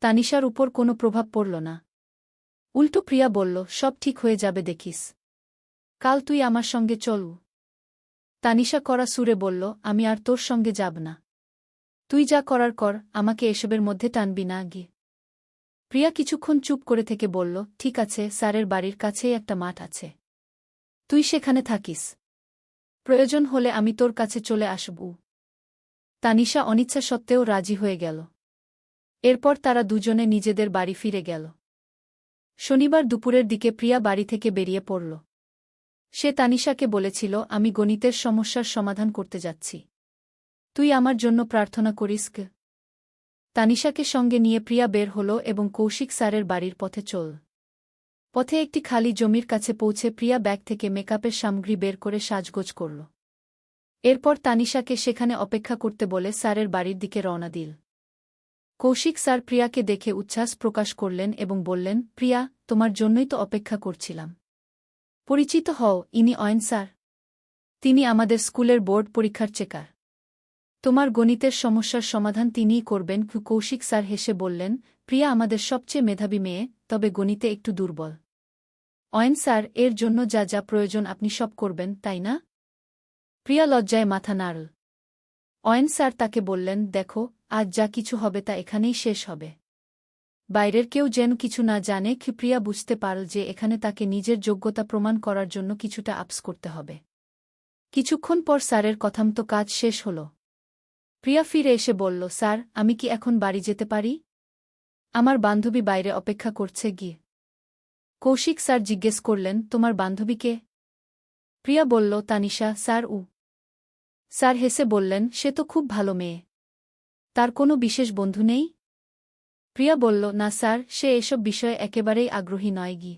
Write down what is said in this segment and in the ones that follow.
তানিশার উপর কোনো প্রভাব পড়ল না। উল্টো প্রিয়া বলল, সব ঠিক হয়ে যাবে দেখিস। কাল তুই আমার সঙ্গে চলু। তানিশা কড়া সুরে বলল, আমি আর তোর সঙ্গে যাব না। তুই যা করার কর, আমাকে এসবের মধ্যে টানবি না গিয়ে। প্রিয়া কিছুক্ষণ চুপ করে থেকে বলল, ঠিক আছে, স্যারের বাড়ির কাছেই একটা মাঠ আছে। তুই সেখানে থাকিস। প্রয়োজন হলে আমি তোর কাছে চলে আসব। তানিশা অনিচ্ছা সত্ত্বেও রাজি হয়ে গেল। এরপর তারা দুজনে নিজেদের বাড়ি ফিরে গেল। শনিবার দুপুরের দিকে প্রিয়া বাড়ি থেকে বেরিয়ে পড়ল। সে তানিশাকে বলেছিল, আমি গণিতের সমস্যার সমাধান করতে যাচ্ছি। তুই আমার জন্য প্রার্থনা করিস কে? তানিশাকে সঙ্গে নিয়ে প্রিয়া বের হল এবং কৌশিক স্যারের বাড়ির পথে চল। পথে একটি খালি জমির কাছে পৌঁছে প্রিয়া ব্যাগ থেকে মেকআপের সামগ্রী বের করে সাজগোজ করল। এরপর তানিশাকে সেখানে অপেক্ষা করতে বলে স্যারের বাড়ির দিকে রওনা দিল। কৌশিক স্যার প্রিয়াকে দেখে উচ্ছ্বাস প্রকাশ করলেন এবং বললেন, প্রিয়া, তোমার জন্যই তো অপেক্ষা করছিলাম। পরিচিত হও, ইনি অয়ন স্যার। তিনি আমাদের স্কুলের বোর্ড পরীক্ষার চেকার। তোমার গণিতের সমস্যার সমাধান তিনিই করবেন। কৌশিক স্যার হেসে বললেন, প্রিয়া আমাদের সবচেয়ে মেধাবী মেয়ে, তবে গণিতে একটু দুর্বল। অয়ন স্যার, এর জন্য যা যা প্রয়োজন আপনি সব করবেন, তাই না? প্রিয়া লজ্জায় মাথা নাড়ল। অয়ন স্যার তাকে বললেন, দেখো, আজ যা কিছু হবে তা এখানেই শেষ হবে। বাইরের কেউ যেন কিছু না জানে। প্রিয়া বুঝতে পারল যে এখানে তাকে নিজের যোগ্যতা প্রমাণ করার জন্য কিছুটা আপস করতে হবে। কিছুক্ষণ পর স্যারের কথামতো কাজ শেষ হল। প্রিয়া ফিরে এসে বলল, স্যার, আমি কি এখন বাড়ি যেতে পারি? আমার বান্ধবী বাইরে অপেক্ষা করছে গিয়ে। কৌশিক স্যার জিজ্ঞেস করলেন, তোমার বান্ধবীকে? প্রিয়া বলল, তানিশা স্যার। স্যার হেসে বললেন, সে তো খুব ভালো মেয়ে। তার কোনো বিশেষ বন্ধু নেই? প্রিয়া বলল, না স্যার, সে এসব বিষয়ে একেবারেই আগ্রহী নয় গি।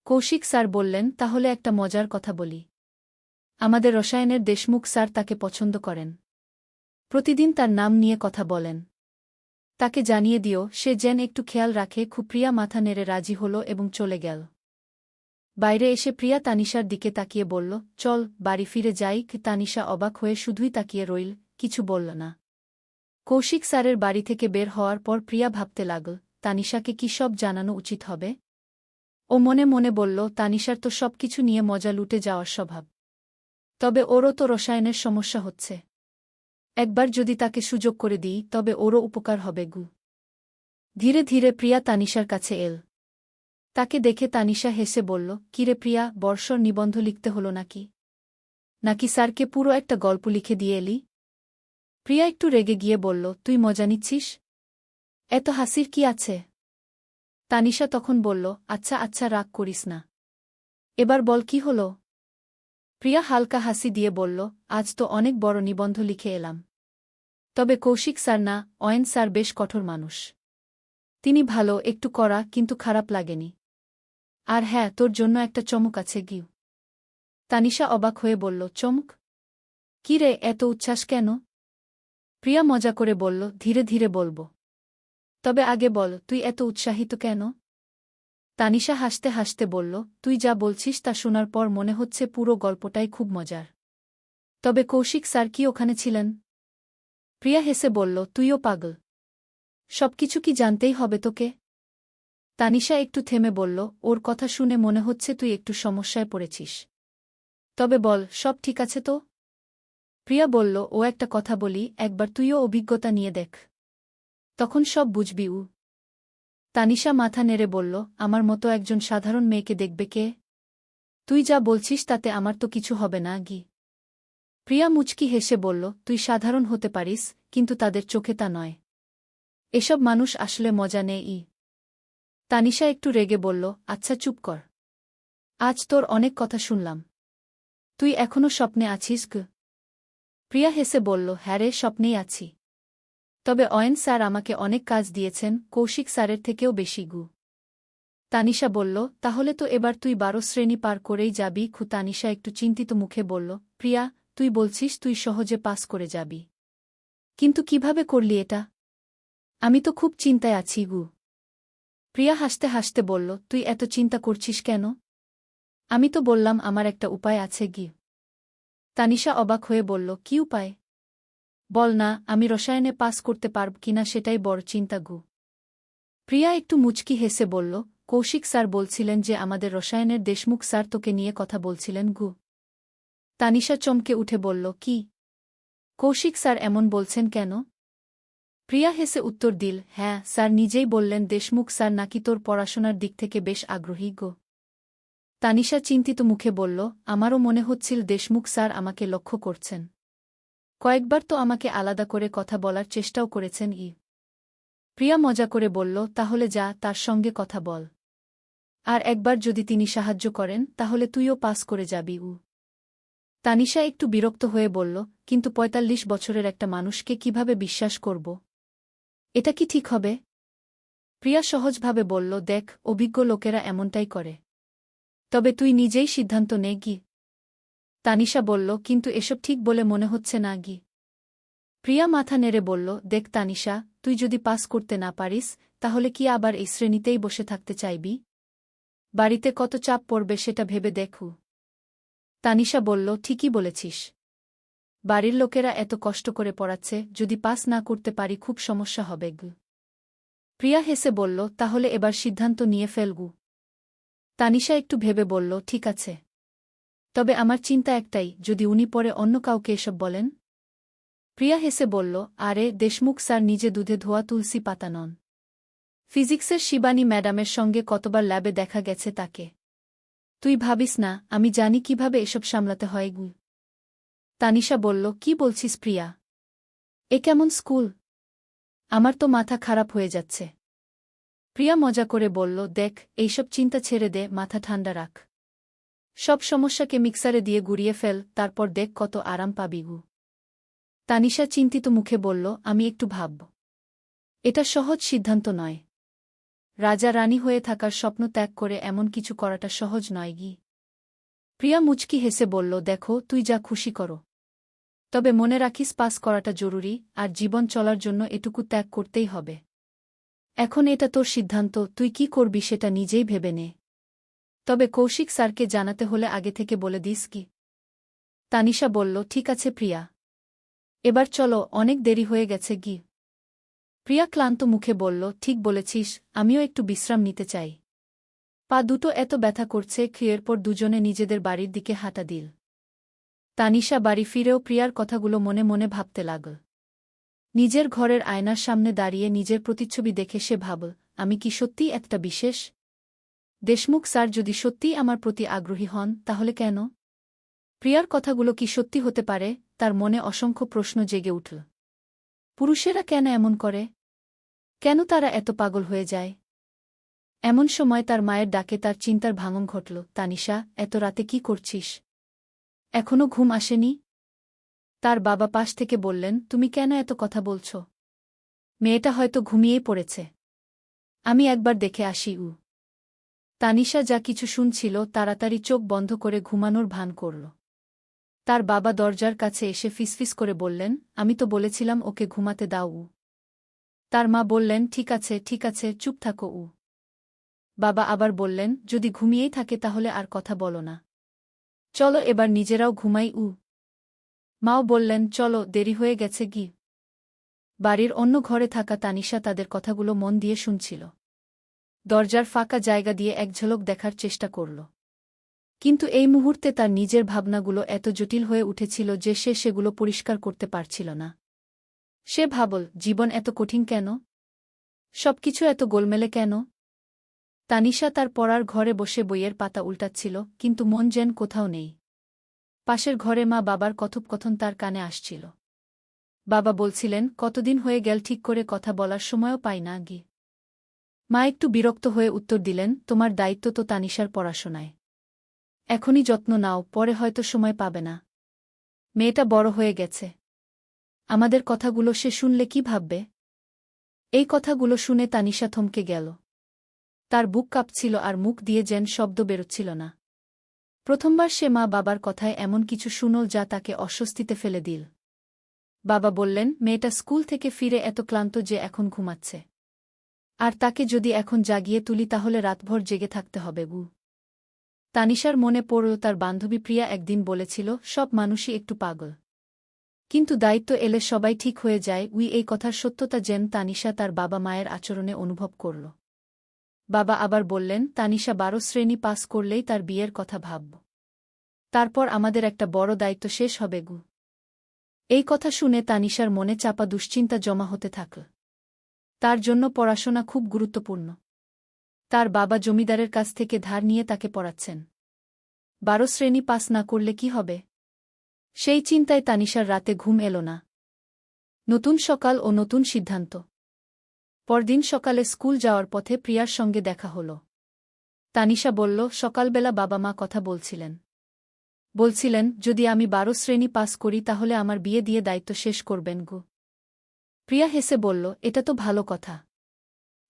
কৌশিক স্যার বললেন, তাহলে একটা মজার কথা বলি। আমাদের রসায়নের দেশমুখ স্যার তাকে পছন্দ করেন। প্রতিদিন তার নাম নিয়ে কথা বলেন। তাকে জানিয়ে দিও, সে যেন একটু খেয়াল রাখে। প্রিয়া মাথা নেড়ে রাজি হল এবং চলে গেল। বাইরে এসে প্রিয়া তানিশার দিকে তাকিয়ে বলল, চল বাড়ি ফিরে যাই। তানিশা অবাক হয়ে শুধুই তাকিয়ে রইল, কিছু বলল না। কৌশিক স্যারের বাড়ি থেকে বের হওয়ার পর প্রিয়া ভাবতে লাগল, তানিশাকে কি সব জানানো উচিত হবে। ও মনে মনে বলল, তানিশার তো সবকিছু নিয়ে মজা লুটে যাওয়ার স্বভাব। তবে ওরও তো রসায়নের সমস্যা হচ্ছে। একবার যদি তাকে সুযোগ করে দিই, তবে ওরও উপকার হবে গু। ধীরে ধীরে প্রিয়া তানিশার কাছে এল। তাকে দেখে তানিশা হেসে বলল, কিরে প্রিয়া, বর্ষর নিবন্ধ লিখতে হলো নাকি? নাকি স্যারকে পুরো একটা গল্প লিখে দিয়ে এলি? প্রিয়া একটু রেগে গিয়ে বলল, তুই মজা নিচ্ছিস? এত হাসির কি আছে? তানিশা তখন বলল, আচ্ছা আচ্ছা, রাগ করিস না। এবার বল কি হল? প্রিয়া হালকা হাসি দিয়ে বলল, আজ তো অনেক বড় নিবন্ধ লিখে এলাম। তবে কৌশিক স্যার না, অয়ন স্যার বেশ কঠোর মানুষ। তিনি ভালো, একটু কড়া, কিন্তু খারাপ লাগেনি। আর হ্যাঁ, তোর জন্য একটা চমক আছে গিউ। তানিশা অবাক হয়ে বলল, চমক? কি রে, এত উচ্ছ্বাস কেন? প্রিয়া মজা করে বলল, ধীরে ধীরে বলব। তবে আগে বল, তুই এত উৎসাহিত কেন? তানিশা হাসতে হাসতে বলল, তুই যা বলছিস তা শোনার পর মনে হচ্ছে পুরো গল্পটাই খুব মজার। তবে কৌশিক স্যার কি ওখানে ছিলেন? প্রিয়া হেসে বলল, তুইও পাগল। সবকিছু কি জানতেই হবে তোকে? তানিশা একটু থেমে বলল, ওর কথা শুনে মনে হচ্ছে তুই একটু সমস্যায় পড়েছিস। তবে বল, সব ঠিক আছে তো? প্রিয়া বলল, ও একটা কথা বলি, একবার তুইও অভিজ্ঞতা নিয়ে দেখ। তখন সব বুঝবি। তানিশা মাথা নেড়ে বলল, আমার মতো একজন সাধারণ মেয়েকে দেখবে কে? তুই যা বলছিস তাতে আমার তো কিছু হবে না গি। প্রিয়া মুচকি হেসে বলল, তুই সাধারণ হতে পারিস, কিন্তু তাদের চোখে তা নয়। এসব মানুষ আসলে মজা নেই। তানিশা একটু রেগে বলল, আচ্ছা চুপ কর। আজ তোর অনেক কথা শুনলাম। তুই এখনো স্বপ্নে আছিস গ? প্রিয়া হেসে বলল, হ্যাঁ রে, স্বপ্নেই আছি। তবে অয়ন স্যার আমাকে অনেক কাজ দিয়েছেন, কৌশিক স্যারের থেকেও বেশি গু। তানিশা বলল, তাহলে তো এবার তুই 12 শ্রেণী পার করেই যাবি। তানিশা একটু চিন্তিত মুখে বলল, প্রিয়া, তুই বলছিস তুই সহজে পাস করে যাবি। কিন্তু কিভাবে করলি এটা? আমি তো খুব চিন্তায় আছি গু। প্রিয়া হাসতে হাসতে বলল, তুই এত চিন্তা করছিস কেন? আমি তো বললাম আমার একটা উপায় আছে গি। তানিশা অবাক হয়ে বলল, কি উপায়? বল না, আমি রসায়নে পাস করতে পারব কিনা সেটাই বড় চিন্তা গু। প্রিয়া একটু মুচকি হেসে বলল, কৌশিক স্যার বলছিলেন যে আমাদের রসায়নের দেশমুখ স্যার তোকে নিয়ে কথা বলছিলেন গু। তানিশা চমকে উঠে বলল, কি? কৌশিক স্যার এমন বলছেন কেন? প্রিয়া হেসে উত্তর দিল, হ্যাঁ স্যার নিজেই বললেন দেশমুখ স্যার নাকি তোর পড়াশোনার দিক থেকে বেশ আগ্রহী গো। তানিশা চিন্তিত মুখে বলল, আমারও মনে হচ্ছিল দেশমুখ স্যার আমাকে লক্ষ্য করছেন। কয়েকবার তো আমাকে আলাদা করে কথা বলার চেষ্টাও করেছেন। প্রিয়া মজা করে বলল, তাহলে যা তার সঙ্গে কথা বল। আর একবার যদি তিনি সাহায্য করেন তাহলে তুইও পাস করে যাবি। তানিশা একটু বিরক্ত হয়ে বলল, কিন্তু ৪৫ বছরের একটা মানুষকে কিভাবে বিশ্বাস করব? এটা কি ঠিক হবে? প্রিয়া সহজভাবে বলল, দেখ অভিজ্ঞ লোকেরা এমনটাই করে। তবে তুই নিজেই সিদ্ধান্ত নে গি। তানিশা বলল, কিন্তু এসব ঠিক বলে মনে হচ্ছে না গি। প্রিয়া মাথা নেড়ে বলল, দেখ তানিশা, তুই যদি পাস করতে না পারিস তাহলে কি আবার এই শ্রেণীতেই বসে থাকতে চাইবি? বাড়িতে কত চাপ পড়বে সেটা ভেবে দেখু। তানিশা বলল, ঠিকই বলেছিস। বাড়ির লোকেরা এত কষ্ট করে পড়াচ্ছে, যদি পাস না করতে পারি খুব সমস্যা হবে গু। প্রিয়া হেসে বলল, তাহলে এবার সিদ্ধান্ত নিয়ে ফেলগু। তানিশা একটু ভেবে বলল, ঠিক আছে। তবে আমার চিন্তা একটাই, যদি উনি পরে অন্য কাউকে এসব বলেন? প্রিয়া হেসে বলল, আরে দেশমুখ স্যার নিজে দুধে ধোয়া তুলসী পাতা নন। ফিজিক্সের শিবানী ম্যাডামের সঙ্গে কতবার ল্যাবে দেখা গেছে তাকে। তুই ভাবিস না আমি জানি কিভাবে এসব সামলাতে হয় গু। তানিশা বলল, কি বলছিস প্রিয়া? এ কেমন স্কুল? আমার তো মাথা খারাপ হয়ে যাচ্ছে। প্রিয়া মজা করে বলল, দেখ এইসব চিন্তা ছেড়ে দে, মাথা ঠান্ডা রাখ। সব সমস্যাকে মিক্সারে দিয়ে গুড়িয়ে ফেল, তারপর দেখ কত আরাম পাবি গু। তানিশা চিন্তিত মুখে বলল, আমি একটু ভাবব। এটা সহজ সিদ্ধান্ত নয়। রাজা রানী হয়ে থাকার স্বপ্ন ত্যাগ করে এমন কিছু করাটা সহজ নয় গি। প্রিয়া মুচকি হেসে বলল, দেখো তুই যা খুশি করো। তবে মনে রাখিস পাস করাটা জরুরি, আর জীবন চলার জন্য এটুকু ত্যাগ করতেই হবে। এখন এটা তোর সিদ্ধান্ত, তুই কি করবি সেটা নিজেই ভেবে নে। তবে কৌশিক স্যারকে জানাতে হলে আগে থেকে বলে দিস কি। তানিশা বলল, ঠিক আছে প্রিয়া। এবার চলো, অনেক দেরি হয়ে গেছে গি। প্রিয়া ক্লান্ত মুখে বলল, ঠিক বলেছিস, আমিও একটু বিশ্রাম নিতে চাই। পা দুটো এত ব্যথা করছে। এরপর দুজনে নিজেদের বাড়ির দিকে হাঁটা দিল। তানিশা বাড়ি ফিরেও প্রিয়ার কথাগুলো মনে মনে ভাবতে লাগল। নিজের ঘরের আয়নার সামনে দাঁড়িয়ে নিজের প্রতিচ্ছবি দেখে সে ভাবল, আমি কি সত্যিই একটা বিশেষ? দেশমুখ স্যার যদি সত্যিই আমার প্রতি আগ্রহী হন তাহলে কেন? প্রিয়ার কথাগুলো কি সত্যি হতে পারে? তার মনে অসংখ্য প্রশ্ন জেগে উঠল। পুরুষেরা কেন এমন করে? কেন তারা এত পাগল হয়ে যায়? এমন সময় তার মায়ের ডাকে তার চিন্তার ভাঙন ঘটল। তানিশা, এত রাতে কি করছিস? এখনো ঘুম আসেনি? তার বাবা পাশ থেকে বললেন, তুমি কেন এত কথা বলছ? মেয়েটা হয়তো ঘুমিয়েই পড়েছে। আমি একবার দেখে আসি। তানিশা যা কিছু শুনছিল তাড়াতাড়ি চোখ বন্ধ করে ঘুমানোর ভান করল। তার বাবা দরজার কাছে এসে ফিসফিস করে বললেন, আমি তো বলেছিলাম ওকে ঘুমাতে দাও। তার মা বললেন, ঠিক আছে ঠিক আছে, চুপ থাকো। বাবা আবার বললেন, যদি ঘুমিয়েই থাকে তাহলে আর কথা বলো না। চলো এবার নিজেরাও ঘুমাই। মাও বললেন, চলো, দেরি হয়ে গেছে গি। বাড়ির অন্য ঘরে থাকা তানিশা তাদের কথাগুলো মন দিয়ে শুনছিল। দরজার ফাঁকা জায়গা দিয়ে এক ঝলক দেখার চেষ্টা করল। কিন্তু এই মুহূর্তে তার নিজের ভাবনাগুলো এত জটিল হয়ে উঠেছিল যে সে সেগুলো পরিষ্কার করতে পারছিল না। সে ভাবল, জীবন এত কঠিন কেন? সবকিছু এত গোলমেলে কেন? তানিশা তার পড়ার ঘরে বসে বইয়ের পাতা উল্টাচ্ছিল, কিন্তু মন যেন কোথাও নেই। পাশের ঘরে মা বাবার কথোপকথন তার কানে আসছিল। বাবা বলছিলেন, কতদিন হয়ে গেল ঠিক করে কথা বলার সময়ও পাই না গি। মা একটু বিরক্ত হয়ে উত্তর দিলেন, তোমার দায়িত্ব তো তানিশার পড়াশোনায়। এখনই যত্ন নাও, পরে হয়তো সময় পাবে না। মেয়েটা বড় হয়ে গেছে। আমাদের কথাগুলো সে শুনলে কি ভাববে? এই কথাগুলো শুনে তানিশা থমকে গেল। তার বুক কাঁপছিল আর মুখ দিয়ে যেন শব্দ বেরোচ্ছিল না। প্রথমবার সে মা বাবার কথায় এমন কিছু শুনল যা তাকে অস্বস্তিতে ফেলে দিল। বাবা বললেন, মেয়েটা স্কুল থেকে ফিরে এত ক্লান্ত যে এখন ঘুমাচ্ছে। আর তাকে যদি এখন জাগিয়ে তুলি তাহলে রাতভর জেগে থাকতে হবে। তানিশার মনে পড়ল তার বান্ধবী প্রিয়া একদিন বলেছিল, সব মানুষই একটু পাগল। কিন্তু দায়িত্ব এলে সবাই ঠিক হয়ে যায়। এই কথার সত্যতা যেন তানিশা তার বাবা মায়ের আচরণে অনুভব করল। বাবা আবার বললেন, তানিশা 12 শ্রেণী পাস করলেই তার বিয়ের কথা ভাবব। তারপর আমাদের একটা বড় দায়িত্ব শেষ হবে গু। এই কথা শুনে তানিশার মনে চাপা দুশ্চিন্তা জমা হতে থাকল। তার জন্য পড়াশোনা খুব গুরুত্বপূর্ণ। তার বাবা জমিদারের কাছ থেকে ধার নিয়ে তাকে পড়াচ্ছেন। 12 শ্রেণী পাস না করলে কি হবে? সেই চিন্তায় তানিশার রাতে ঘুম এল না। নতুন সকাল ও নতুন সিদ্ধান্ত। পরদিন সকালে স্কুল যাওয়ার পথে প্রিয়ার সঙ্গে দেখা হল। তানিশা বলল, সকালবেলা বাবা মা কথা বলছিলেন যদি আমি 12 শ্রেণী পাস করি তাহলে আমার বিয়ে দিয়ে দায়িত্ব শেষ করবেন গো। প্রিয়া হেসে বলল, এটা তো ভালো কথা।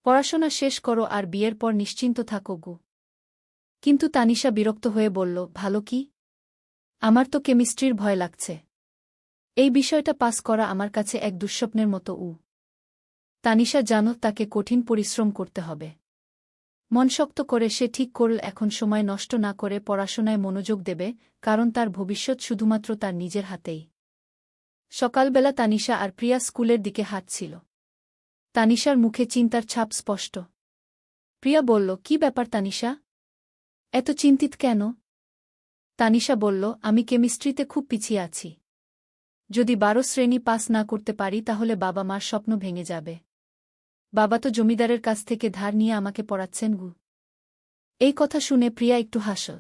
পড়াশোনা শেষ করো আর বিয়ের পর নিশ্চিন্ত থাকো গো। কিন্তু তানিশা বিরক্ত হয়ে বলল, ভালো কি? আমার তো কেমিস্ট্রির ভয় লাগছে। এই বিষয়টা পাস করা আমার কাছে এক দুঃস্বপ্নের মতো। তানিশা জানো তাকে কঠিন পরিশ্রম করতে হবে। মন শক্ত করে সে ঠিক করল এখন সময় নষ্ট না করে পড়াশোনায় মনোযোগ দেবে, কারণ তার ভবিষ্যৎ শুধুমাত্র তার নিজের হাতেই। সকালবেলা তানিশা আর প্রিয়া স্কুলের দিকে হাঁটছিল। তানিশার মুখে চিন্তার ছাপ স্পষ্ট। প্রিয়া বলল, কি ব্যাপার তানিশা? এত চিন্তিত কেন? তানিশা বলল, আমি কেমিস্ট্রিতে খুব পিছিয়ে আছি। যদি 12 শ্রেণী পাস না করতে পারি তাহলে বাবা মার স্বপ্ন ভেঙে যাবে। বাবা তো জমিদারের কাছ থেকে ধার নিয়ে আমাকে পড়াচ্ছেন গু। এই কথা শুনে প্রিয়া একটু হাসল।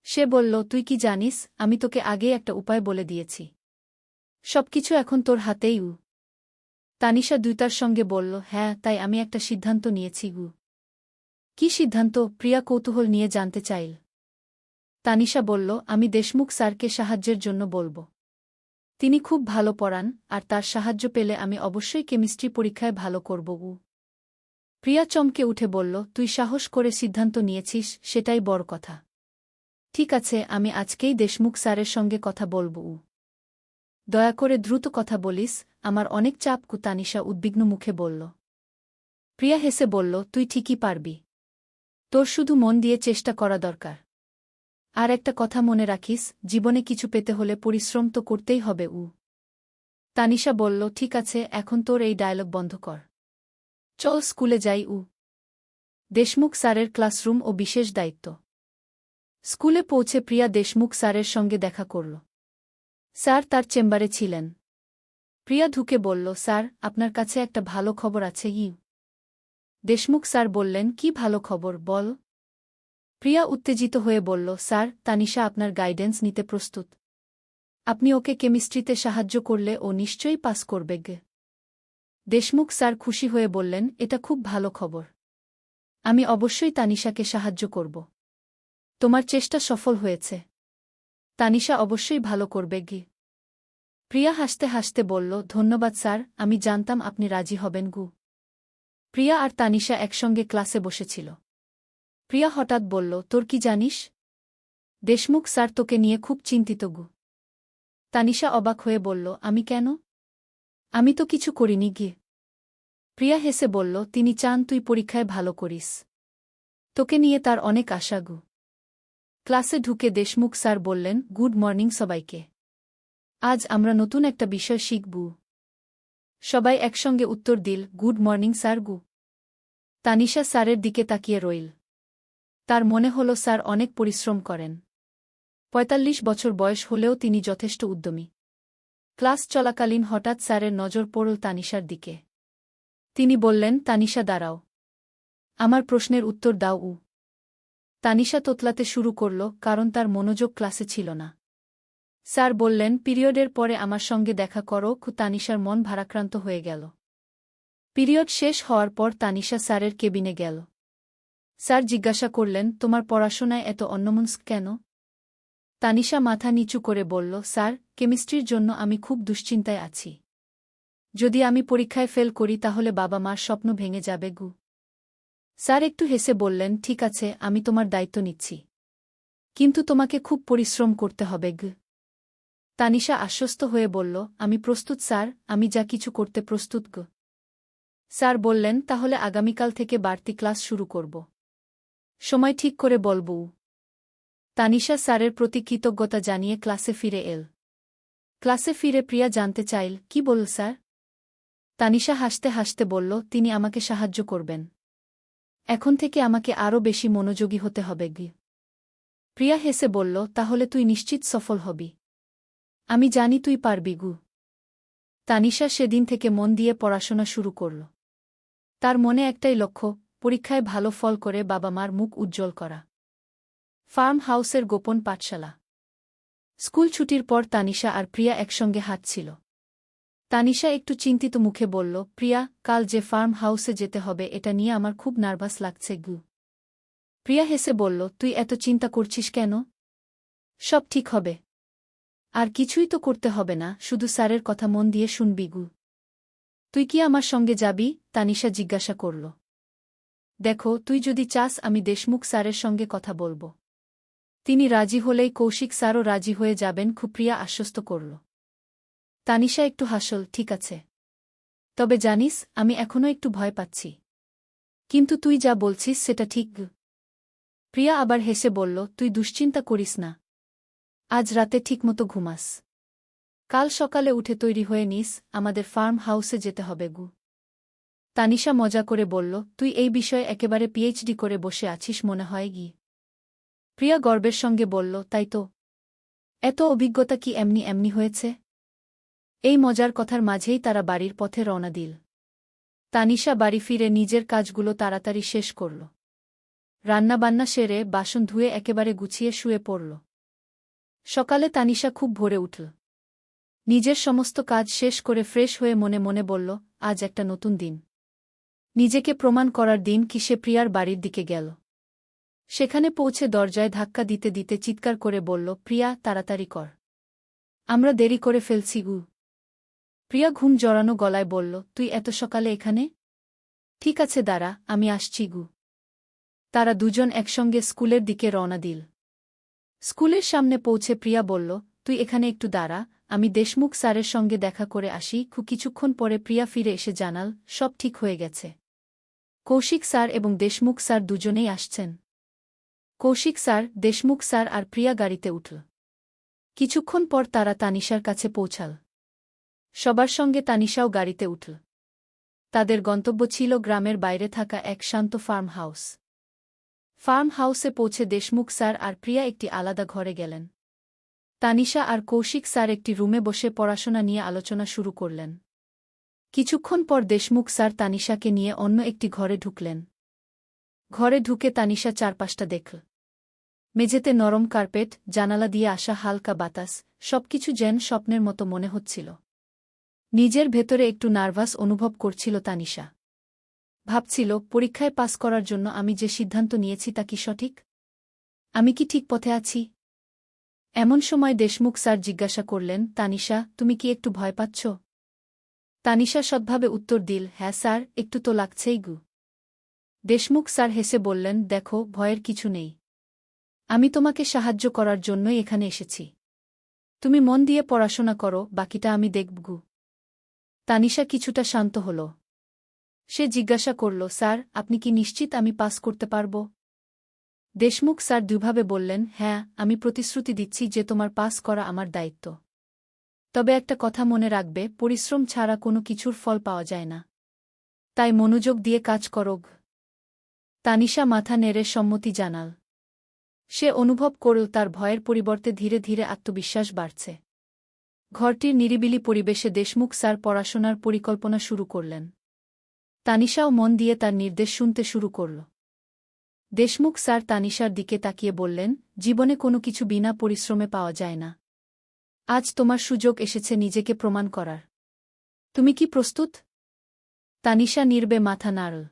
সে বলল, তুই কি জানিস, আমি তোকে আগেই একটা উপায় বলে দিয়েছি। সবকিছু এখন তোর হাতেই। তানিশা দ্রুতার সঙ্গে বলল, হ্যাঁ, তাই আমি একটা সিদ্ধান্ত নিয়েছি গু। কি সিদ্ধান্ত? প্রিয়া কৌতূহল নিয়ে জানতে চাইল। তানিশা বলল, আমি দেশমুখ স্যারকে সাহায্যের জন্য বলব। তিনি খুব ভালো পড়ান, আর তার সাহায্য পেলে আমি অবশ্যই কেমিস্ট্রি পরীক্ষায় ভালো করব। প্রিয়া চমকে উঠে বলল, তুই সাহস করে সিদ্ধান্ত নিয়েছিস, সেটাই বড় কথা। ঠিক আছে, আমি আজকেই দেশমুখ স্যারের সঙ্গে কথা বলব। দয়া করে দ্রুত কথা বলিস, আমার অনেক চাপ। তানিশা উদ্বিগ্ন মুখে বলল। প্রিয়া হেসে বলল, তুই ঠিকই পারবি। তোর শুধু মন দিয়ে চেষ্টা করা দরকার। আর একটা কথা মনে রাখিস, জীবনে কিছু পেতে হলে পরিশ্রম তো করতেই হবে। তানিশা বলল, ঠিক আছে, এখন তোর এই ডায়লগ বন্ধ কর। চল স্কুলে যাই। দেশমুখ স্যারের ক্লাসরুম ও বিশেষ দায়িত্ব। স্কুলে পৌঁছে প্রিয়া দেশমুখ স্যারের সঙ্গে দেখা করল। স্যার তার চেম্বারে ছিলেন। প্রিয়া ঢুকে বলল, স্যার, আপনার কাছে একটা ভালো খবর আছে। দেশমুখ স্যার বললেন, কি ভালো খবর, বল। প্রিয়া উত্তেজিত হয়ে বলল, স্যার, তানিশা আপনার গাইডেন্স নিতে প্রস্তুত। আপনি ওকে কেমিস্ট্রিতে সাহায্য করলে ও নিশ্চয়ই পাস করবে। দেশমুখ স্যার খুশি হয়ে বললেন, এটা খুব ভালো খবর। আমি অবশ্যই তানিশাকে সাহায্য করব। তোমার চেষ্টা সফল হয়েছে। তানিশা অবশ্যই ভালো করবে। প্রিয়া হাসতে হাসতে বলল, ধন্যবাদ স্যার, আমি জানতাম আপনি রাজি হবেন। প্রিয়া আর তানিশা একসঙ্গে ক্লাসে বসেছিল। প্রিয়া হঠাৎ বলল, তোর কি জানিস? দেশমুখ স্যার তোকে নিয়ে খুব চিন্তিত। তানিশা অবাক হয়ে বলল, আমি কেন? আমি তো কিছু করিনি। প্রিয়া হেসে বলল, তিনি চান তুই পরীক্ষায় ভালো করিস। তোকে নিয়ে তার অনেক আশা। ক্লাসে ঢুকে দেশমুখ স্যার বললেন, গুড মর্নিং সবাইকে। আজ আমরা নতুন একটা বিষয় শিখব। সবাই একসঙ্গে উত্তর দিল, গুড মর্নিং স্যার। তানিশা স্যারের দিকে তাকিয়ে রইল। তার মনে হল স্যার অনেক পরিশ্রম করেন। ৪৫ বছর বয়স হলেও তিনি যথেষ্ট উদ্যমী। ক্লাস চলাকালীন হঠাৎ স্যারের নজর পড়ল তানিশার দিকে। তিনি বললেন, তানিশা দাঁড়াও। আমার প্রশ্নের উত্তর দাও। তানিশা তোতলাতে শুরু করল, কারণ তার মনোযোগ ক্লাসে ছিল না। স্যার বললেন, পিরিয়ডের পরে আমার সঙ্গে দেখা করো। তানিশার মন ভারাক্রান্ত হয়ে গেল। পিরিয়ড শেষ হওয়ার পর তানিশা স্যারের কেবিনে গেল। স্যার জিজ্ঞাসা করলেন, তোমার পড়াশোনায় এত অন্যমনস্ক কেন? তানিশা মাথা নিচু করে বলল, স্যার, কেমিস্ট্রির জন্য আমি খুব দুশ্চিন্তায় আছি। যদি আমি পরীক্ষায় ফেল করি তাহলে বাবা মার স্বপ্ন ভেঙে যাবে। স্যার একটু হেসে বললেন, ঠিক আছে, আমি তোমার দায়িত্ব নিচ্ছি। কিন্তু তোমাকে খুব পরিশ্রম করতে হবে। তানিশা আশ্বস্ত হয়ে বলল, আমি প্রস্তুত স্যার, আমি যা কিছু করতে প্রস্তুত। স্যার বললেন, তাহলে আগামীকাল থেকে বাড়তি ক্লাস শুরু করব। সময় ঠিক করে বলব। তানিশা স্যারের প্রতি কৃতজ্ঞতা জানিয়ে ক্লাসে ফিরে এল। ক্লাসে ফিরে প্রিয়া জানতে চাইল, কি বলল স্যার? তানিশা হাসতে হাসতে বলল, তিনি আমাকে সাহায্য করবেন। এখন থেকে আমাকে আরও বেশি মনোযোগী হতে হবে গি। প্রিয়া হেসে বলল, তাহলে তুই নিশ্চিত সফল হবি। আমি জানি তুই পারবি গু। তানিশা সেদিন থেকে মন দিয়ে পড়াশোনা শুরু করল। তার মনে একটাই লক্ষ্য, পরীক্ষায় ভালো ফল করে বাবা মার মুখ উজ্জ্বল করা। ফার্ম হাউসের গোপন পাঠশালা। স্কুল ছুটির পর তানিশা আর প্রিয়া একসঙ্গে হাঁটছিল। তানিশা একটু চিন্তিত মুখে বলল, প্রিয়া, কাল যে ফার্ম হাউসে যেতে হবে এটা নিয়ে আমার খুব নার্ভাস লাগছে গু। প্রিয়া হেসে বলল, তুই এত চিন্তা করছিস কেন? সব ঠিক হবে। আর কিছুই তো করতে হবে না, শুধু স্যারের কথা মন দিয়ে শুনবি গু। তুই কি আমার সঙ্গে যাবি? তানিশা জিজ্ঞাসা করল। দেখো, তুই যদি চাস আমি দেশমুখ স্যারের সঙ্গে কথা বলবো। তিনি রাজি হলেই কৌশিক স্যারও রাজি হয়ে যাবেন, প্রিয়া আশ্বস্ত করল। তানিশা একটু হাসল, ঠিক আছে। তবে জানিস, আমি এখনও একটু ভয় পাচ্ছি। কিন্তু তুই যা বলছিস সেটা ঠিক গু। প্রিয়া আবার হেসে বলল, তুই দুশ্চিন্তা করিস না। আজ রাতে ঠিকমতো ঘুমাস। কাল সকালে উঠে তৈরি হয়ে নিস, আমাদের ফার্ম হাউসে যেতে হবে গু। তানিশা মজা করে বলল, তুই এই বিষয়ে একেবারে পিএইচডি করে বসে আছিস মনে হয় গি। প্রিয়া গর্বের সঙ্গে বলল, তাই তো। এত অভিজ্ঞতা কি এমনি এমনি হয়েছে? এই মজার কথার মাঝেই তারা বাড়ির পথে রওনা দিল। তানিশা বাড়ি ফিরে নিজের কাজগুলো তাড়াতাড়ি শেষ করল। রান্নাবান্না সেরে বাসন ধুয়ে একেবারে গুছিয়ে শুয়ে পড়ল। সকালে তানিশা খুব ভোরে উঠল। নিজের সমস্ত কাজ শেষ করে ফ্রেশ হয়ে মনে মনে বলল, আজ একটা নতুন দিন। নিজেকে প্রমাণ করার দিন। কি সে প্রিয়ার বাড়ির দিকে গেল। সেখানে পৌঁছে দরজায় ধাক্কা দিতে দিতে চিৎকার করে বলল, প্রিয়া, তাড়াতাড়ি কর। আমরা দেরি করে ফেলছি গু। প্রিয়া ঘুম জড়ানো গলায় বলল, তুই এত সকালে এখানে? ঠিক আছে দাঁড়া, আমি আসছি গু। তারা দুজন একসঙ্গে স্কুলের দিকে রওনা দিল। স্কুলের সামনে পৌঁছে প্রিয়া বলল, তুই এখানে একটু দাঁড়া, আমি দেশমুখ স্যারের সঙ্গে দেখা করে আসি। কিছুক্ষণ পরে প্রিয়া ফিরে এসে জানাল, সব ঠিক হয়ে গেছে। কৌশিক স্যার এবং দেশমুখ স্যার দুজনেই আসছেন। কৌশিক স্যার, দেশমুখ স্যার আর প্রিয়া গাড়িতে উঠল। কিছুক্ষণ পর তারা তানিশার কাছে পৌঁছাল। সবার সঙ্গে তানিশাও গাড়িতে উঠল। তাদের গন্তব্য ছিল গ্রামের বাইরে থাকা এক শান্ত ফার্ম হাউস। ফার্ম হাউসে পৌঁছে দেশমুখ স্যার আর প্রিয়া একটি আলাদা ঘরে গেলেন। তানিশা আর কৌশিক স্যার একটি রুমে বসে পড়াশোনা নিয়ে আলোচনা শুরু করলেন। কিছুক্ষণ পর দেশমুখ স্যার তানিশাকে নিয়ে অন্য একটি ঘরে ঢুকলেন। ঘরে ঢুকে তানিশা চারপাশটা দেখল। মেঝেতে নরম কার্পেট, জানালা দিয়ে আসা হালকা বাতাস, সবকিছু যেন স্বপ্নের মতো মনে হচ্ছিল। নিজের ভেতরে একটু নার্ভাস অনুভব করছিল তানিশা। ভাবছিল, পরীক্ষায় পাস করার জন্য আমি যে সিদ্ধান্ত নিয়েছি তা কি সঠিক? আমি কি ঠিক পথে আছি? এমন সময় দেশমুখ স্যার জিজ্ঞাসা করলেন, তানিশা, তুমি কি একটু ভয় পাচ্ছ? তানিশা সৎভাবে উত্তর দিল, হ্যাঁ স্যার, একটু তো লাগছেই গু। দেশমুখ স্যার হেসে বললেন, দেখো, ভয়ের কিছু নেই। আমি তোমাকে সাহায্য করার জন্যই এখানে এসেছি। তুমি মন দিয়ে পড়াশোনা করো, বাকিটা আমি দেখব গু। তানিশা কিছুটা শান্ত হল। সে জিজ্ঞাসা করল, স্যার, আপনি কি নিশ্চিত আমি পাস করতে পারব? দেশমুখ স্যার দুভাবে বললেন, হ্যাঁ, আমি প্রতিশ্রুতি দিচ্ছি যে তোমার পাস করা আমার দায়িত্ব। তবে একটা কথা মনে রাখবে, পরিশ্রম ছাড়া কোনো কিছুর ফল পাওয়া যায় না। তাই মনোযোগ দিয়ে কাজ করো। তানিশা মাথা নেড়ে সম্মতি জানাল। সে অনুভব করল তার ভয়ের পরিবর্তে ধীরে ধীরে আত্মবিশ্বাস বাড়ছে। ঘরটির নিরিবিলি পরিবেশে দেশমুখ স্যার পড়াশোনার পরিকল্পনা শুরু করলেন। তানিশাও মন দিয়ে তার নির্দেশ শুনতে শুরু করল। দেশমুখ স্যার তানিশার দিকে তাকিয়ে বললেন, জীবনে কোনো কিছু বিনা পরিশ্রমে পাওয়া যায় না। আজ তোমার সুযোগ এসেছে নিজেকে প্রমাণ করার। তুমি কি প্রস্তুত? তানিশা নির্বে মাথা নাড়ল।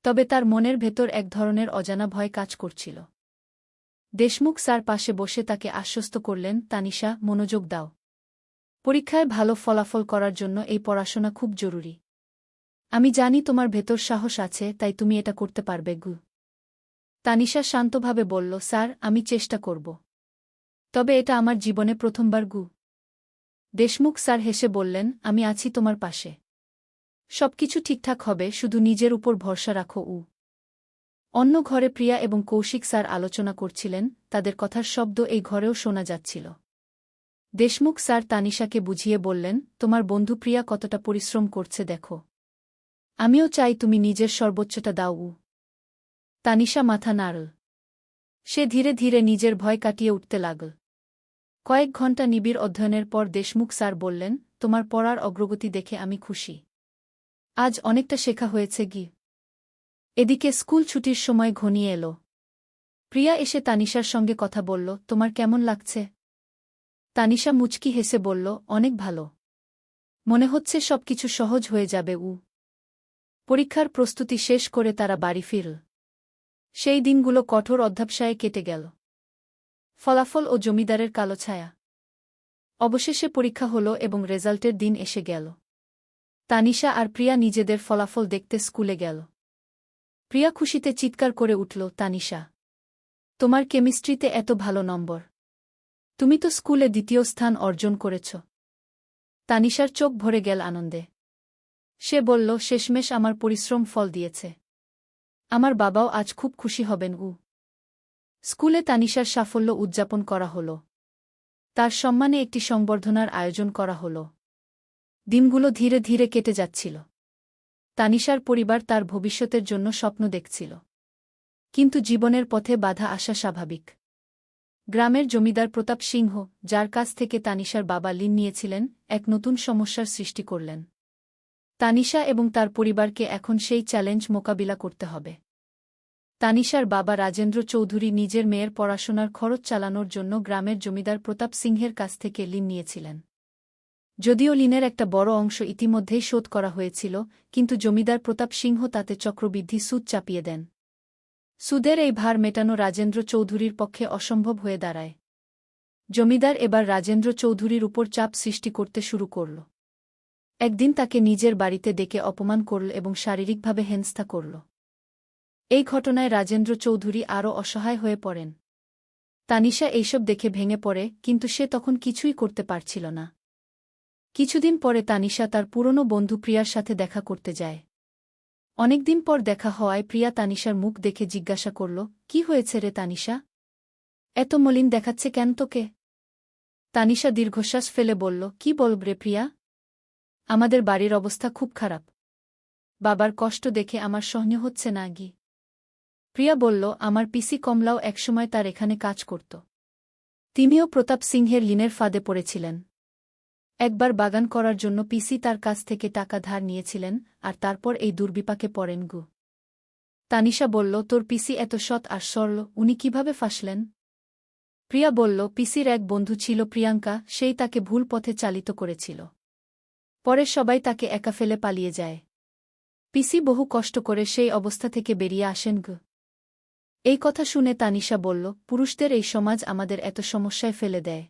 তবে তার মনের ভেতর এক ধরনের অজানা ভয় কাজ করছিল। দেশমুখ স্যার পাশে বসে তাকে আশ্বস্ত করলেন, তানিশা, মনোযোগ দাও। পরীক্ষায় ভালো ফলাফল করার জন্য এই পড়াশোনা খুব জরুরি। আমি জানি তোমার ভেতর সাহস আছে, তাই তুমি এটা করতে পারবে গু। তানিশা শান্তভাবে বলল, স্যার, আমি চেষ্টা করব। তবে এটা আমার জীবনে প্রথমবার গু। দেশমুখ স্যার হেসে বললেন, আমি আছি তোমার পাশে। সবকিছু ঠিকঠাক হবে, শুধু নিজের উপর ভরসা রাখো। অন্য ঘরে প্রিয়া এবং কৌশিক স্যার আলোচনা করছিলেন, তাদের কথার শব্দ এই ঘরেও শোনা যাচ্ছিল। দেশমুখ স্যার তানিশাকে বুঝিয়ে বললেন, তোমার বন্ধু প্রিয়া কতটা পরিশ্রম করছে দেখো। আমিও চাই তুমি নিজের সর্বোচ্চটা দাও। তানিশা মাথা নাড়ল। সে ধীরে ধীরে নিজের ভয় কাটিয়ে উঠতে লাগল। কয়েক ঘণ্টা নিবিড় অধ্যয়নের পর দেশমুখ স্যার বললেন, তোমার পড়ার অগ্রগতি দেখে আমি খুশি। আজ অনেকটা শেখা হয়েছে গি। এদিকে স্কুল ছুটির সময় ঘনিয়ে এল। প্রিয়া এসে তানিশার সঙ্গে কথা বলল, তোমার কেমন লাগছে? তানিশা মুচকি হেসে বলল, অনেক ভালো। মনে হচ্ছে সবকিছু সহজ হয়ে যাবে। পরীক্ষার প্রস্তুতি শেষ করে তারা বাড়ি ফিরল। সেই দিনগুলো কঠোর অধ্যাবসায়ে কেটে গেল। ফলাফল ও জমিদারের কালো ছায়া। অবশেষে পরীক্ষা হল এবং রেজাল্টের দিন এসে গেল। তানিশা আর প্রিয়া নিজেদের ফলাফল দেখতে স্কুলে গেল। প্রিয়া খুশিতে চিৎকার করে উঠল, তানিশা, তোমার কেমিস্ট্রিতে এত ভালো নম্বর! তুমি তো স্কুলে দ্বিতীয় স্থান অর্জন করেছ। তানিশার চোখ ভরে গেল আনন্দে। সে বলল, শেষমেশ আমার পরিশ্রম ফল দিয়েছে। আমার বাবাও আজ খুব খুশি হবেন। স্কুলে তানিশার সাফল্য উদযাপন করা হল। তার সম্মানে একটি সংবর্ধনার আয়োজন করা হল। দিনগুলো ধীরে ধীরে কেটে যাচ্ছিল। তানিশার পরিবার তার ভবিষ্যতের জন্য স্বপ্ন দেখছিল। কিন্তু জীবনের পথে বাধা আসা স্বাভাবিক। গ্রামের জমিদার প্রতাপ সিংহ, যার কাছ থেকে তানিশার বাবা ঋণ নিয়েছিলেন, এক নতুন সমস্যার সৃষ্টি করলেন। তানিশা এবং তার পরিবারকে এখন সেই চ্যালেঞ্জ মোকাবিলা করতে হবে। তানিশার বাবা রাজেন্দ্র চৌধুরী নিজের মেয়ের পড়াশোনার খরচ চালানোর জন্য গ্রামের জমিদার প্রতাপ সিংহের কাছ থেকে ঋণ নিয়েছিলেন। যদিও ঋণের একটা বড় অংশ ইতিমধ্যেই শোধ করা হয়েছিল, কিন্তু জমিদার প্রতাপ সিংহ তাতে চক্রবৃদ্ধি সুদ চাপিয়ে দেন। সুদের এই ভার মেটানো রাজেন্দ্র চৌধুরীর পক্ষে অসম্ভব হয়ে দাঁড়ায়। জমিদার এবার রাজেন্দ্র চৌধুরীর উপর চাপ সৃষ্টি করতে শুরু করল। একদিন তাকে নিজের বাড়িতে ডেকে অপমান করল এবং শারীরিকভাবে হেনস্থা করল। এই ঘটনায় রাজেন্দ্র চৌধুরী আরও অসহায় হয়ে পড়েন। তানিশা এইসব দেখে ভেঙে পড়ে, কিন্তু সে তখন কিছুই করতে পারছিল না। কিছুদিন পরে তানিশা তার পুরনো বন্ধু প্রিয়ার সাথে দেখা করতে যায়। অনেকদিন পর দেখা হওয়ায় প্রিয়া তানিশার মুখ দেখে জিজ্ঞাসা করল, কি হয়েছে রে তানিশা? এত মলিন দেখাচ্ছে কেন তোকে? তানিশা দীর্ঘশ্বাস ফেলে বলল, কি বলব রে প্রিয়া, আমাদের বাড়ির অবস্থা খুব খারাপ। বাবার কষ্ট দেখে আমার সহ্য হচ্ছে না গি। প্রিয়া বলল, আমার পিসি কমলাও একসময় তার এখানে কাজ করত। তিনিও প্রতাপ সিংহের ঋণের ফাঁদে পড়েছিলেন। একবার বাগান করার জন্য পিসি তার কাছ থেকে টাকা ধার নিয়েছিলেন, আর তারপর এই দুর্বিপাকে পড়েন গু। তানিশা বলল, তোর পিসি এত সৎ আর সরল, উনি কিভাবে ফাঁসলেন? প্রিয়া বলল, পিসির এক বন্ধু ছিল প্রিয়াঙ্কা, সেই তাকে ভুল পথে চালিত করেছিল। পরে সবাই তাকে একা ফেলে পালিয়ে যায়। পিসি বহু কষ্ট করে সেই অবস্থা থেকে বেরিয়ে আসেন গু। এই কথা শুনে তানিশা বলল, পুরুষদের এই সমাজ আমাদের এত সমস্যায় ফেলে দেয়।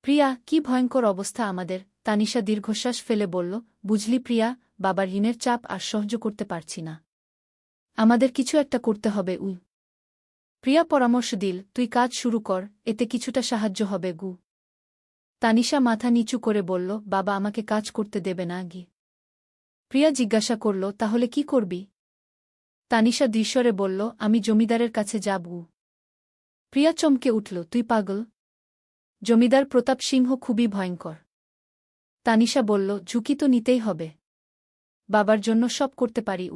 প্রিয়া, কি ভয়ঙ্কর অবস্থা আমাদের! তানিশা দীর্ঘশ্বাস ফেলে বলল, বুঝলি প্রিয়া, বাবার ঋণের চাপ আর সহ্য করতে পারছি না। আমাদের কিছু একটা করতে হবে। প্রিয়া পরামর্শ দিল, তুই কাজ শুরু কর, এতে কিছুটা সাহায্য হবে গু। তানিশা মাথা নিচু করে বলল, বাবা আমাকে কাজ করতে দেবে না গি। প্রিয়া জিজ্ঞাসা করল, তাহলে কি করবি? তানিশা দ্বিস্বরে বলল, আমি জমিদারের কাছে যাব। প্রিয়া চমকে উঠল, তুই পাগল? জমিদার প্রতাপ সিংহ খুবই ভয়ঙ্কর। তানিশা বলল, ঝুঁকি তো নিতেই হবে। বাবার জন্য সব করতে পারি।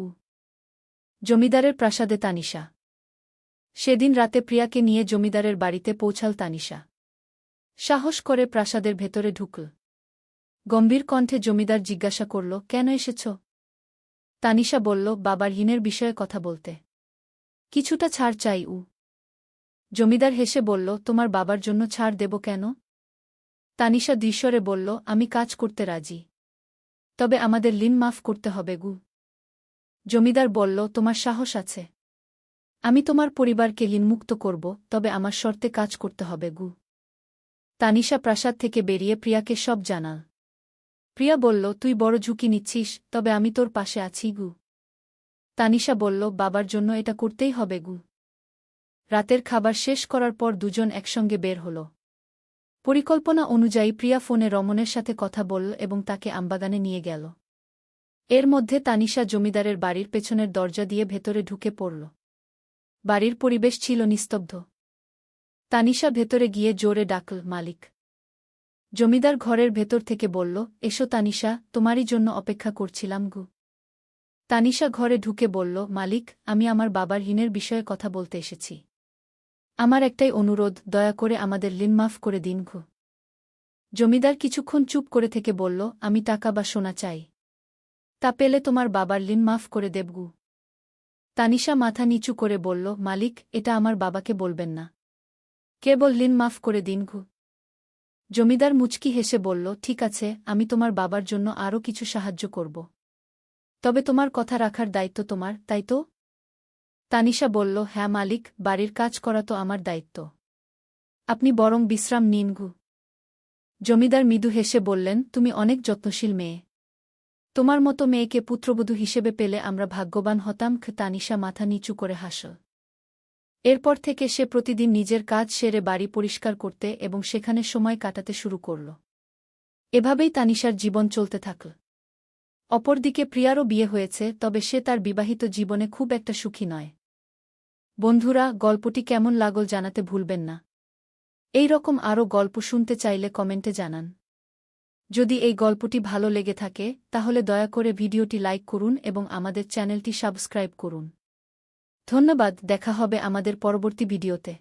জমিদারের প্রাসাদে তানিশা। সেদিন রাতে প্রিয়াকে নিয়ে জমিদারের বাড়িতে পৌঁছাল তানিশা। সাহস করে প্রাসাদের ভেতরে ঢুকল। গম্ভীর কণ্ঠে জমিদার জিজ্ঞাসা করল, কেন এসেছ? তানিশা বলল, বাবার ঋণের বিষয়ে কথা বলতে। কিছুটা ছাড় চাই। জমিদার হেসে বলল, তোমার বাবার জন্য ছাড় দেব কেন? তানিশা দ্বিস্বরে বলল, আমি কাজ করতে রাজি। তবে আমাদের ঋণ মাফ করতে হবে গু। জমিদার বলল, তোমার সাহস আছে। আমি তোমার পরিবারকে ঋণমুক্ত করব, তবে আমার শর্তে কাজ করতে হবে গু। তানিশা প্রাসাদ থেকে বেরিয়ে প্রিয়াকে সব জানাল। প্রিয়া বলল, তুই বড় ঝুঁকি নিচ্ছিস, তবে আমি তোর পাশে আছি গু। তানিশা বলল, বাবার জন্য এটা করতেই হবে গু। রাতের খাবার শেষ করার পর দুজন একসঙ্গে বের হল। পরিকল্পনা অনুযায়ী প্রিয়া ফোনে রমনের সাথে কথা বলল এবং তাকে আমবাগানে নিয়ে গেল। এর মধ্যে তানিশা জমিদারের বাড়ির পেছনের দরজা দিয়ে ভেতরে ঢুকে পড়ল। বাড়ির পরিবেশ ছিল নিস্তব্ধ। তানিশা ভেতরে গিয়ে জোরে ডাকল, মালিক। জমিদার ঘরের ভেতর থেকে বলল, এসো তানিশা, তোমারই জন্য অপেক্ষা করছিলাম গু। তানিশা ঘরে ঢুকে বলল, মালিক, আমি আমার বাবার ঋণের বিষয়ে কথা বলতে এসেছি। আমার একটাই অনুরোধ, দয়া করে আমাদের ঋণ মাফ করে দিন গু। জমিদার কিছুক্ষণ চুপ করে থেকে বলল, আমি টাকা বা সোনা চাই। তা পেলে তোমার বাবার ঋণ মাফ করে দেবগু। তানিশা মাথা নিচু করে বলল, মালিক, এটা আমার বাবাকে বলবেন না। কেবল ঋণ মাফ করে দিন গু। জমিদার মুচকি হেসে বলল, ঠিক আছে, আমি তোমার বাবার জন্য আরও কিছু সাহায্য করব। তবে তোমার কথা রাখার দায়িত্ব তোমার, তাই তো? তানিশা বলল, হ্যাঁ মালিক, বাড়ির কাজ করা তো আমার দায়িত্ব। আপনি বরং বিশ্রাম নিন গু। জমিদার মৃদু হেসে বললেন, তুমি অনেক যত্নশীল মেয়ে। তোমার মতো মেয়েকে পুত্রবধূ হিসেবে পেলে আমরা ভাগ্যবান হতাম। তানিশা মাথা নিচু করে হাসল। এরপর থেকে সে প্রতিদিন নিজের কাজ সেরে বাড়ি পরিষ্কার করতে এবং সেখানে সময় কাটাতে শুরু করল। এভাবেই তানিশার জীবন চলতে থাকল। অপরদিকে প্রিয়ারও বিয়ে হয়েছে, তবে সে তার বিবাহিত জীবনে খুব একটা সুখী নয়। বন্ধুরা, গল্পটি কেমন লাগল জানাতে ভুলবেন না। এই রকম আরও গল্প শুনতে চাইলে কমেন্টে জানান। যদি এই গল্পটি ভালো লেগে থাকে তাহলে দয়া করে ভিডিওটি লাইক করুন এবং আমাদের চ্যানেলটি সাবস্ক্রাইব করুন। ধন্যবাদ, দেখা হবে আমাদের পরবর্তী ভিডিওতে।